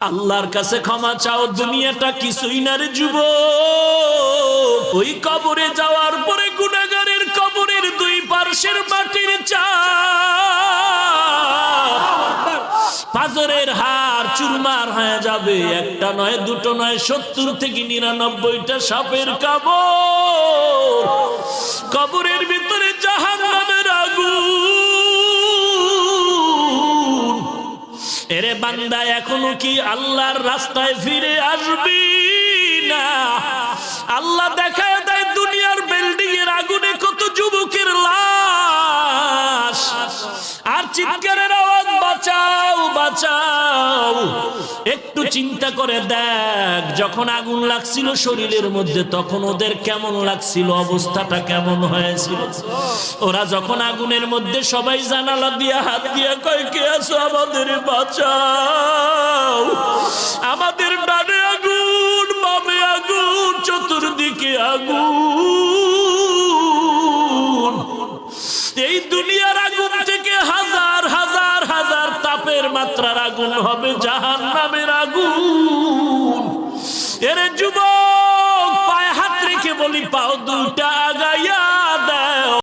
আল্লাহর কাছে ক্ষমা চাও, দুনিয়াটা কিছুই না রে যুবক। ওই কবরে যাওয়ার পরে গুনাহগারের কবরের দুই পার্শ্বের মাটির চাপ পাজরের হাড় চুরমার হয়ে যাবে। একটা নয়, দুটো নয়, 70 থেকে 99টা সাপের কামড়। কবরের ভিতরে জাহান্নামের আগুন। এরে বান্দা, এখনো কি আল্লাহর রাস্তায় ফিরে আসবি না? আল্লাহ দেখায় দেয় দুনিয়ার বিল্ডিং এর আগুনে কত যুবকের লাশ, আর চিৎকারের আওয়াজ, বাঁচাও বাঁচাও। একটু চিন্তা করে দেখ, যখন আগুন লাগছিল শরীরের মধ্যে তখন ওদের কেমন লাগছিল, অবস্থাটা কেমন হয়েছিল। ওরা যখন আগুনের মধ্যে সবাই জানালা দিয়ে হাত দিয়ে কয়, কে আছো, আমাদের বাঁচাও। আমাদের ডানে আগুন, বামে আগুন, চতুর্দিকে আগুন। এই দুনিয়ার আগুন থেকে হাজার হাজার হাজার তাপের মাত্রার আগুন হবে জাহান্নামের আগুন। এরে যুবক, পায়ে হাত রেখে বলি, পাও দুটা আগাইয়া দেয়।